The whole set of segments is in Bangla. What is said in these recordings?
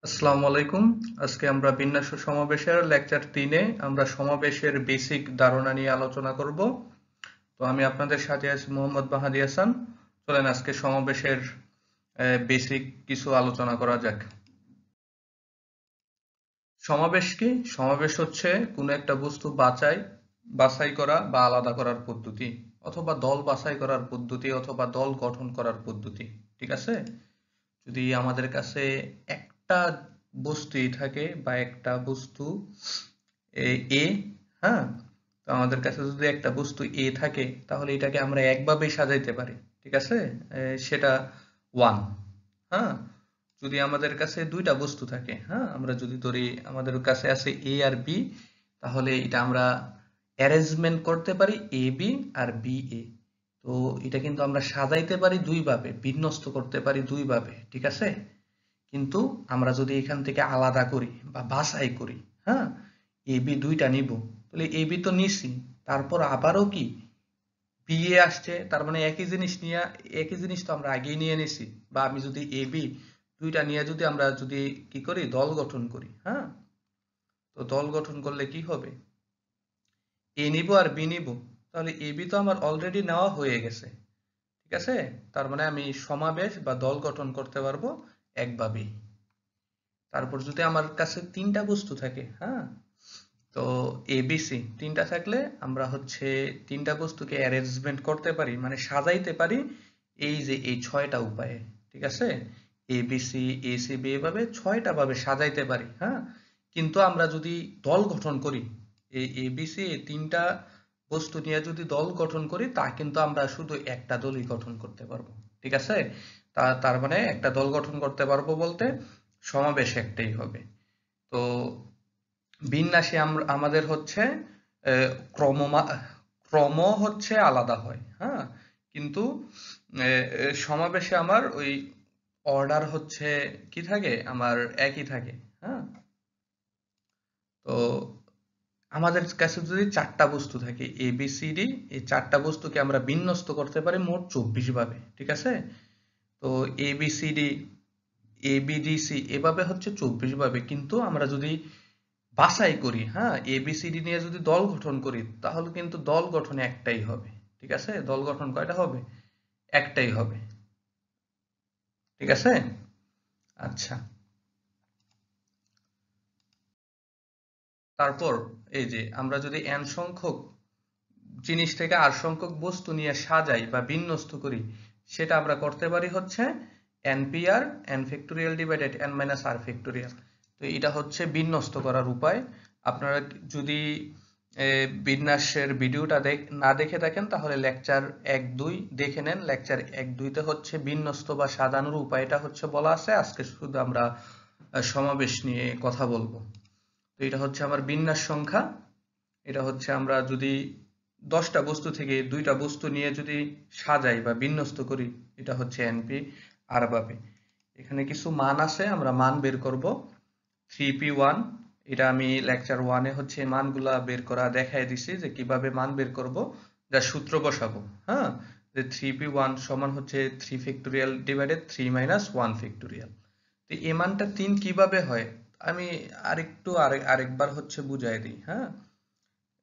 আসসালামু আলাইকুম। আজকে আমরা বিন্যাস ও সমাবেশের লেকচার 3-এ আমরা সমাবেশের বেসিক ধারণা নিয়ে আলোচনা করব। তো আমি আপনাদের সাথে আছি মোহাম্মদ বাহাদি হাসান। চলেন আজকে সমাবেশের বেসিক কিছু আলোচনা করা যাক। সমাবেশ কি? সমাবেশ হচ্ছে কোনো একটা বস্তু বাছাই করা বা আলাদা করার পদ্ধতি, অথবা দল বাছাই করার পদ্ধতি, অথবা দল গঠন করার পদ্ধতি। ঠিক আছে? যদি আমাদের কাছে একটা বস্তুই থাকে বা একটা বস্তু এ, হ্যাঁ, তো আমাদের কাছে যদি একটা বস্তু এ থাকে তাহলে এটাকে আমরা একভাবেই সাজাইতে পারি। ঠিক আছে? সেটা ওয়ান। হ্যাঁ, যদি আমাদের কাছে দুইটা বস্তু থাকে, হ্যাঁ, আমরা যদি ধরি আমাদের কাছে আছে এ আর বি, তাহলে এটা আমরা অ্যারেঞ্জমেন্ট করতে পারি A B R B A. তো এটা কিন্তু আমরা সাজাইতে পারি দুইভাবে, বিন্যস্ত করতে পারি দুইভাবে। ঠিক আছে? কিন্তু আমরা যদি এখান থেকে আলাদা করি বা বাছাই করি, হ্যাঁ, এ বি দুইটা নিব, তাহলে এ বি তো নিছি, তারপর আবারও কি বি এ আসছে, তার মানে একই জিনিস তো আমরা আগেই নিয়ে নিছি। বা আমি যদি এ বি দুইটা নিয়ে যদি আমরা যদি কি করি, দল গঠন করি, হ্যাঁ, তো দল গঠন করলে কি হবে, এ নিব আর বি নিব, তাহলে এ বি তো আমার অলরেডি নেওয়া হয়ে গেছে। ঠিক আছে? তার মানে আমি সমাবেশ বা দল গঠন করতে পারবো একভাবেই। তারপর যদি আমার কাছে তিনটা বস্তু থাকে, হ্যাঁ, তো এ বি সি তিনটা থাকলে আমরা হচ্ছে তিনটা বস্তুকে অ্যারেঞ্জমেন্ট করতে পারি, মানে সাজাইতে পারি এই যে এই ছয়টা উপায়ে। ঠিক আছে? A B C A C B এভাবে ছয়টা ভাবে সাজাইতে পারি, হ্যাঁ। কিন্তু আমরা যদি দল গঠন করি, এই এ বি সি এই তিনটা বস্তু নিয়ে যদি দল গঠন করি, তা কিন্তু আমরা শুধু একটা দলই গঠন করতে পারবো। ঠিক আছে? তার মানে একটা দল গঠন করতে পারবো বলতে সমাবেশ একটাই হবে। তো বিন্যাসে আমাদের হচ্ছে আহ, ক্রমমা ক্রম হচ্ছে আলাদা হয়, হ্যাঁ, কিন্তু সমাবেশে আমার ওই অর্ডার হচ্ছে কি থাকে, আমার একই থাকে। হ্যাঁ, তো আমাদের কাছে যদি চারটা বস্তু থাকে এ বি সি ডি, এই চারটা বস্তুকে আমরা বিন্যস্ত করতে পারি মোট 24 ভাবে। ঠিক আছে? তো A B C D A B D C এভাবে হচ্ছে 24 ভাবে, কিন্তু আমরা যদি বাছাই করি, হ্যাঁ, এবিসিডি নিয়ে যদি দল গঠন করি, তাহলে কিন্তু দল গঠন একটাই হবে। ঠিক আছে? দল গঠন কয়টা হবে? একটাই হবে। ঠিক আছে? আচ্ছা, তারপর এই যে আমরা যদি n সংখ্যক জিনিস থেকে r সংখ্যক বস্তু নিয়ে সাজাই বা বিন্যস্ত করি, সেটা আমরা করতে পারি হচ্ছে npr n factorial divided n minus r factorial. তো এটা হচ্ছে বিন্যস্ত করার উপায়। আপনারা যদি বিন্যাসের ভিডিওটা না দেখে থাকেন তাহলে লেকচার 1-2 দেখে নেন। লেকচার 1-2-তে হচ্ছে বিন্যস্ত বা সাজানোর উপায়টা হচ্ছে বলা আছে। আজকে শুধু আমরা সমাবেশ নিয়ে কথা বলবো। তো এটা হচ্ছে আমার বিন্যাস সংখ্যা। এটা হচ্ছে আমরা যদি 10টা বস্তু থেকে দুইটা বস্তু নিয়ে যদি সাজাই বা বিন্যস্ত করি, এটা হচ্ছে এনপি আর ভাবে। এখানে কিছু মান আছে, আমরা মান বের করব। 3p1, এটা আমি লেকচার 1-এ হচ্ছে মানগুলা বের করা দেখাই দিছি যে কিভাবে মান বের করব, যা সূত্র বসাবো। হ্যাঁ, যে 3p1 সমান হচ্ছে 3 ফ্যাক্টোরিয়াল ডিভাইডেড 3 মাইনাস 1 ফ্যাক্টোরিয়াল। তো এই মানটা 3 কিভাবে হয়, আমি আরেকবার হচ্ছে বুঝাই দিই। হ্যাঁ,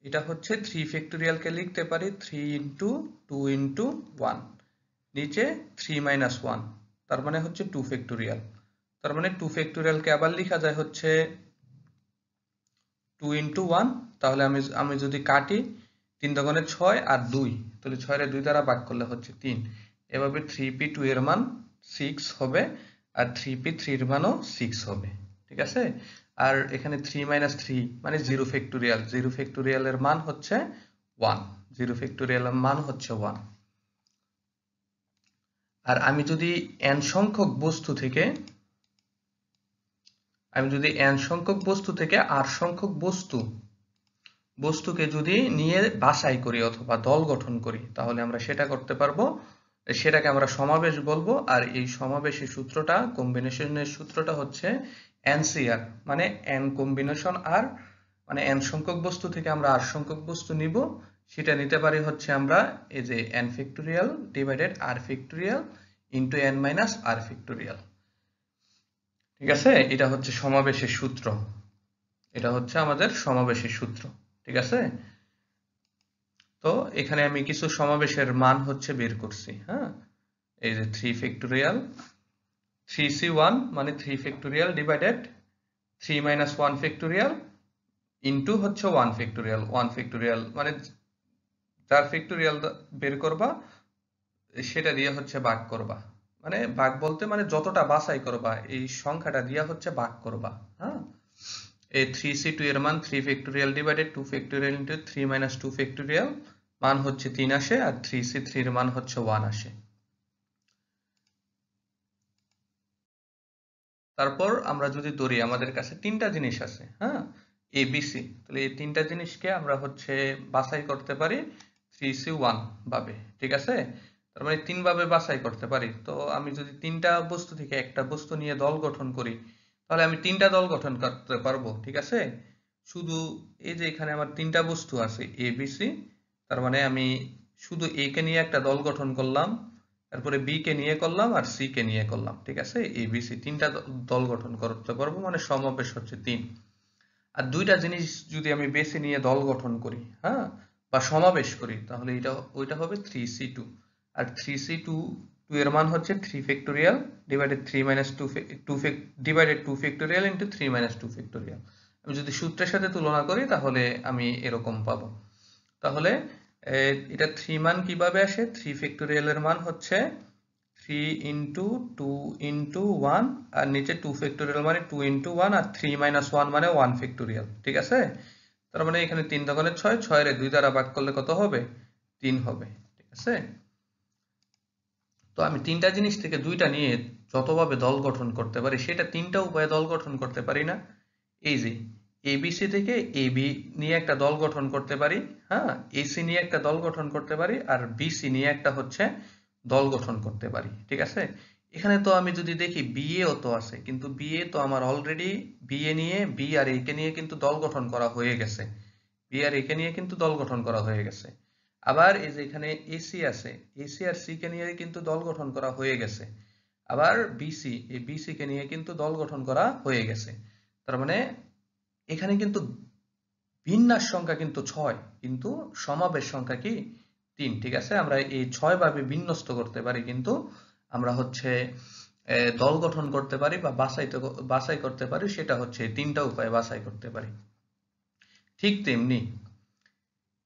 এটা হচ্ছে 3 ফ্যাক্টোরিয়ালকে লিখতে পারি 3 ইন্টু 2 ইন্টু 1, নিচে 3 মাইনাস 1, তার মানে হচ্ছে 2 ফ্যাক্টোরিয়াল। তার মানে 2 ফ্যাক্টোরিয়ালকে আবার লেখা যায় হচ্ছে 2 ইন্টু 1। তাহলে আমি আমি যদি কাটি, 3 দোকানে 6 আর 2, তাহলে 6 এর 2 দ্বারা ভাগ করলে হচ্ছে 3। এভাবে 3p2 এর মান 6 হবে, আর 3p3 এর মানও 6 হবে। ঠিক আছে? আর এখানে 3 মাইনাস 3 মানে 0 ফ্যাক্টোরিয়াল, 0 ফ্যাক্টোরিয়ালের মান হচ্ছে 1, 0 ফ্যাক্টোরিয়ালের মান হচ্ছে 1। আর আমি যদি n সংখ্যক বস্তু থেকে r সংখ্যক বস্তুকে যদি নিয়ে বাছাই করি অথবা দল গঠন করি, তাহলে আমরা সেটা করতে পারবো। সেটাকে আমরা সমাবেশ বলবো। আর এই সমাবেশের সূত্রটা, কম্বিনেশনের সূত্রটা হচ্ছে এনসিআর, মানে n কম্বিনেশন r, মানে n সংখ্যক বস্তু থেকে আমরা r সংখ্যক বস্তু নিব। সেটা নিতে পারি হচ্ছে আমরা এই যে n factorial divided r factorial into n minus r factorial. ঠিক আছে, এটা হচ্ছে সমাবেশের সূত্র, এটা হচ্ছে আমাদের সমাবেশের সূত্র। ঠিক আছে, তো এখানে আমি কিছু সমাবেশের মান হচ্ছে বের করছি। হ্যাঁ, এই যে 3 ফ্যাক্টোরিয়াল 3c1 মানে 3 factorial divided 3 minus 1 factorial into হচ্ছে 1 ফ্যাক্টোরিয়াল। 1 ফ্যাক্টোরিয়াল মানে যার ফ্যাক্টোরিয়াল বের করবা সেটা দিয়ে হচ্ছে ভাগ করবা, মানে ভাগ বলতে মানে যতটা বাছাই করবা এই সংখ্যাটা দিয়ে হচ্ছে ভাগ করবা। হ্যাঁ, এই 3c2 এর মান 3 factorial divided 2 factorial into 3 minus 2 factorial মান হচ্ছে 3 আসে, আর 3c3 এর মান হচ্ছে 1 আসে। তারপর আমরা যদি ধরি আমাদের কাছে তিনটা জিনিস আছে, হ্যাঁ, এ বি সি, তাহলে এই তিনটা জিনিসকে আমরা হচ্ছে বাছাই করতে পারি 3c1 ভাবে। ঠিক আছে, তার মানে 3 ভাবে বাছাই করতে পারি। তো আমি যদি তিনটা বস্তু থেকে একটা বস্তু নিয়ে দল গঠন করি তাহলে আমি তিনটা দল গঠন করতে পারবো। ঠিক আছে, শুধু এই যে এখানে আমার তিনটা বস্তু আছে এ বি সি, তার মানে আমি শুধু এ কে নিয়ে একটা দল গঠন করলাম, তারপরে বি কে নিয়ে করলাম, আর সি কে নিয়ে করলাম। ঠিক আছে, এ বি সি তিনটা দল গঠন করতে পারবো, মানে সমাবেশ হচ্ছে 3। আর দুইটা জিনিস যদি আমি বেছে নিয়ে দল গঠন করি, হ্যাঁ, বা সমাবেশ করি, তাহলে এটা ওইটা হবে 3c2। আর 3c2 এর মান হচ্ছে 3 factorial divided 3 minus 2 divided 2 factorial into 3 minus 2 factorial. আমি যদি সূত্রের সাথে তুলনা করি তাহলে আমি এরকম পাবো। তাহলে এটা 3 মান কিভাবে আসে? 3 ফ্যাক্টোরিয়াল এর মান হচ্ছে 3 ইন্টু 2 ইন্টু 1, আর নিচে 2 ফ্যাক্টোরিয়াল মানে 2 ইন্টু 1, আর 3 মাইনাস 1 মানে 1 ফ্যাক্টোরিয়াল। ঠিক আছে, তার মানে এখানে 3 দোকানে 6, 6 এর 2 দ্বারা ভাগ করলে কত হবে? 3 হবে। ঠিক আছে, তো আমি তিনটা জিনিস থেকে দুইটা নিয়ে যতভাবে দল গঠন করতে পারি সেটা তিনটা উপায়ে দল গঠন করতে পারি না? এই যে এবিসি থেকে এবি নিয়ে একটা দল গঠন করতে পারি, হ্যাঁ, এসি নিয়ে একটা দল গঠন করতে পারি, আর বিসি নিয়ে একটা হচ্ছে দল গঠন করতে পারি। ঠিক আছে, এখানে তো আমি যদি দেখি বিএও তো আছে, কিন্তু বিএ তো আমার অলরেডি বিএ নিয়ে বি আর এ কে নিয়ে কিন্তু দল গঠন করা হয়ে গেছে, বি আর এ কে নিয়ে কিন্তু দল গঠন করা হয়ে গেছে। আবার এই যে এখানে এসি আছে, এসি আর সি কে নিয়ে কিন্তু দল গঠন করা হয়ে গেছে। আবার বিসি, এই বিসি কে নিয়ে কিন্তু দল গঠন করা হয়ে গেছে। তার মানে এখানে কিন্তু বিন্যাস সংখ্যা কিন্তু 6, কিন্তু সমাবেশ সংখ্যা কি 3। ঠিক আছে, আমরা এই 6 ভাবে বিন্যস্ত করতে পারি, কিন্তু আমরা হচ্ছে দল গঠন করতে পারি বা বাছাই করতে পারি, সেটা হচ্ছে তিনটা উপায়ে বাছাই করতে পারি। ঠিক তেমনি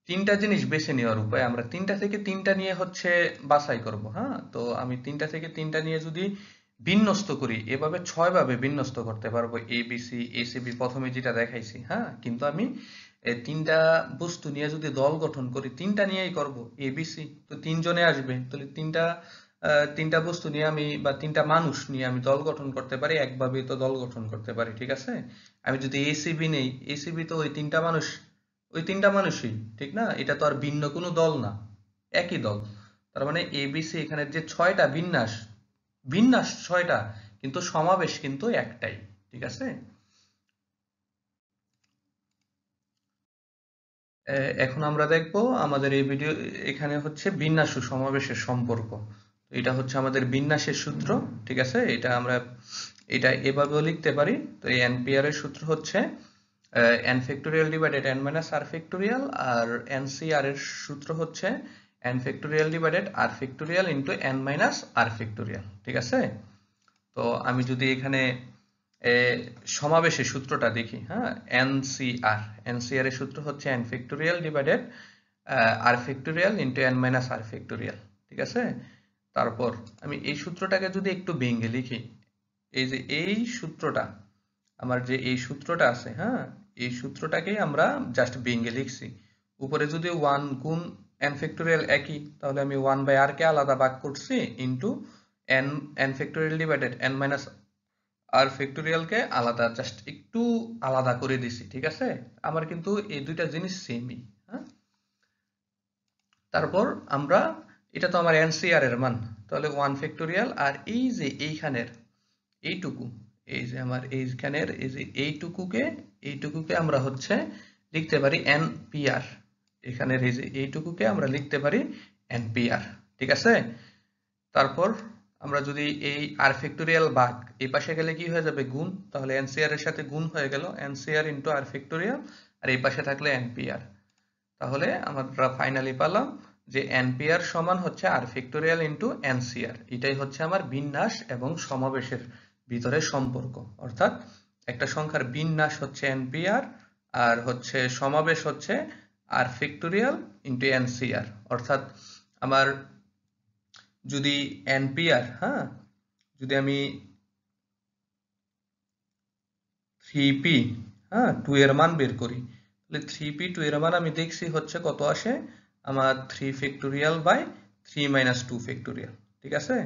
তিনটা জিনিস বেছে নেওয়ার উপায়, আমরা তিনটা থেকে তিনটা নিয়ে হচ্ছে বাছাই করব। হ্যাঁ, তো আমি তিনটা থেকে তিনটা নিয়ে যদি বিন্যস্ত করি, এভাবে 6 ভাবে বিন্যস্ত করতে পারবো এবিসি এসিবি প্রথমে যেটা দেখাইছি। হ্যাঁ, কিন্তু আমি তিনটা বস্তু নিয়ে যদি দল গঠন করি, তিনটা নিয়েই করব এবিসি, তো 3 জনে আসবে, তাহলে তিনটা বস্তু নিয়ে আমি বা তিনটা মানুষ নিয়ে আমি দল গঠন করতে পারি, একভাবে তো দল গঠন করতে পারি। ঠিক আছে, আমি যদি এসিবি নেই, এসিবি তো ওই তিনটা মানুষই, ঠিক না? এটা তো আর ভিন্ন কোনো দল না, একই দল। তার মানে এবিসি এখানে যে 6টা বিন্যাস, বিন্যাস 6টা, কিন্তু সমাবেশ কিন্তু একটাই। ঠিক আছে, এখন আমরা দেখব আমাদের এই ভিডিও এখানে হচ্ছে বিন্যাস ও সমাবেশের সম্পর্ক। তো এটা হচ্ছে আমাদের বিন্যাসের সূত্র। ঠিক আছে, এটা এভাবেও লিখতে পারি। তো এই এনপিআর এর সূত্র হচ্ছে n factorial divided n minus r factorial, আর এনসিআর এর সূত্র হচ্ছে n factorial divided r factorial into n minus r factorial. ঠিক আছে, তো আমি যদি এখানে এ, সমাবেশের সূত্রটা দেখি, হ্যাঁ, এনসিআর, এনসিআর এর সূত্র হচ্ছে n factorial divided r factorial into n minus r factorial. ঠিক আছে, তারপর আমি এই সূত্রটাকে যদি একটু ভেঙে লিখি, এই যে এই সূত্রটা, আমার যে এই সূত্রটা আছে, হ্যাঁ, এই সূত্রটাকেই আমরা জাস্ট ভেঙে লিখছি। উপরে যদি 1 গুণ n ফ্যাক্টোরিয়াল একই, তাহলে আমি 1/r কে আলাদা ভাগ করছি into n factorial divided n minus r ফ্যাক্টোরিয়ালকে আলাদা, জাস্ট একটু আলাদা করে দিছি। ঠিক আছে, আমার কিন্তু এই দুইটা জিনিস সেমই। হ্যাঁ, তারপর আমরা, এটা তো আমার এনসিআর এর মান, তাহলে 1 ফ্যাক্টোরিয়াল, আর এই যে এইখানের এইটুকু, এই যে আমার এইখানের এই যে এইটুকুকে আমরা হচ্ছে লিখতে পারি এনপিআর। এখানের এই যে এইটুকুকে আমরা লিখতে পারি এনপিআর। ঠিক আছে, তারপর আমরা যদি এই আর ফ্যাক্টোরিয়াল ভাগ এই পাশে গেলে কি হয়ে যাবে গুণ, তাহলে এনসিআর এর সাথে গুণ হয়ে গেল এনসিআর ইন্টু আর ফ্যাক্টোরিয়াল, আর এই পাশে থাকলে এনপিআর। তাহলে আমরা ফাইনালি পেলাম যে এনপিআর সমান হচ্ছে আর ফ্যাক্টোরিয়াল ইন্টু এনসিআর। এটাই হচ্ছে আমার বিন্যাস এবং সমাবেশের ভিতরে সম্পর্ক, অর্থাৎ একটা সংখ্যার বিন্যাস হচ্ছে এনপিআর আর হচ্ছে সমাবেশ হচ্ছে আর ফ্যাক্টোরিয়াল ইন্টু এনসিআর। অর্থাৎ আমার যদি এনপিআর, হ্যাঁ, যদি আমি 3p, হ্যাঁ, 2 এর মান বের করি, তাহলে 3p 2 এর মান আমি দেখছি হচ্ছে কত আসে আমার 3 ফ্যাক্টোরিয়াল বাই 3 মাইনাস 2 ফ্যাক্টোরিয়াল। ঠিক আছে,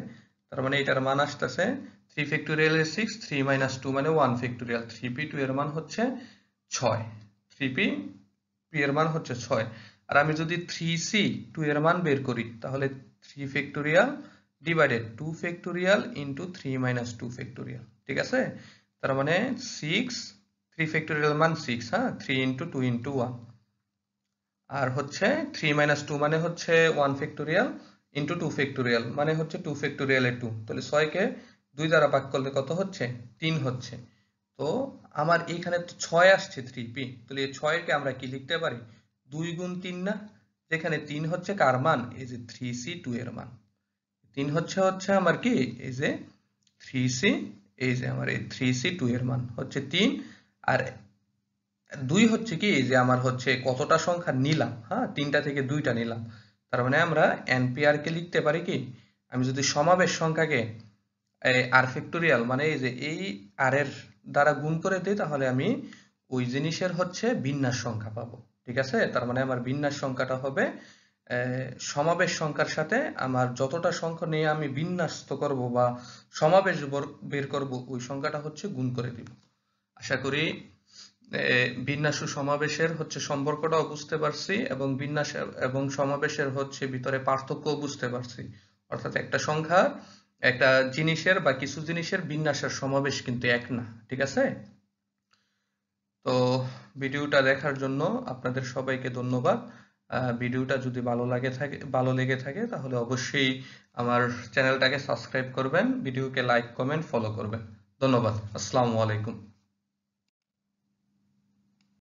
তার মানে এটার মান আসতেছে 3 ফ্যাক্টোরিয়াল এর 6, 3 মাইনাস 2 মানে 1 ফ্যাক্টোরিয়াল। 3p 2 এর মান হচ্ছে 6, 3p এর মান হচ্ছে 6। আর আমি যদি 3c 2 এর মান বের করি, তাহলে 3 factorial divided 2 factorial into 3 minus 2 factorial. ঠিক আছে, তার মানে 6, 3 ফ্যাক্টোরিয়াল মান 6, হ্যাঁ, 3 ইন্টু 2 ইন্টু 1, আর হচ্ছে 3 মাইনাস 2 মানে হচ্ছে 1 ফ্যাক্টোরিয়াল ইন্টু 2 ফ্যাক্টোরিয়াল মানে হচ্ছে 2 ফ্যাক্টোরিয়াল এর 2। তাহলে 6 কে 2 দ্বারা ভাগ করলে কত হচ্ছে? 3 হচ্ছে। তো আমার এইখানে তো 6 আসছে 3p, তাহলে এই 6 কে আমরা কি লিখতে পারি? 2 গুণ 3 না? যেখানে 3 হচ্ছে কার মান? এই যে 3c 2 এর মান। 3 হচ্ছে আমার কি এই যে 3c, এই যে আমার এই 3c 2 এর মান হচ্ছে 3, আর 2 হচ্ছে কি এই যে আমার হচ্ছে কতটা সংখ্যা নিলাম, হ্যাঁ, 3টা থেকে 2টা নিলাম। তার মানে আমরা এনপিআর কে লিখতে পারি কি, আমি যদি সমাবেশ সংখ্যাকে আর ফ্যাক্টোরিয়াল মানে এই যে এই আর এর দ্বারা গুণ করে দিই, তাহলে আমি ওই জিনিসের হচ্ছে বিন্যাস সংখ্যা পাবো। ঠিক আছে, তার মানে আমার বিন্যাস সংখ্যাটা হবে সমাবেশ সংখ্যার সাথে আমার যতটা সংখ্যা নিয়ে আমি বিন্যস্ত করব বা সমাবেশ বের করব ওই সংখ্যাটা হচ্ছে গুণ করে দিব। আশা করি বিন্যাস ও সমাবেশের হচ্ছে সম্পর্কটাও বুঝতে পারছি, এবং বিন্যাস এবং সমাবেশের হচ্ছে ভিতরে পার্থক্য বুঝতে পারছি। অর্থাৎ একটা সংখ্যা একটা জিনিসের বা কিছু জিনিসের বিন্যাস আর সমাবেশ কিন্তু এক না। ঠিক আছে, তো ভিডিওটা দেখার জন্য আপনাদের সবাইকে ধন্যবাদ। ভিডিওটা যদি ভালো লেগে থাকে তাহলে অবশ্যই আমার চ্যানেলটাকে সাবস্ক্রাইব করবেন, ভিডিওকে লাইক কমেন্ট ফলো করবেন। ধন্যবাদ। আসসালামু আলাইকুম।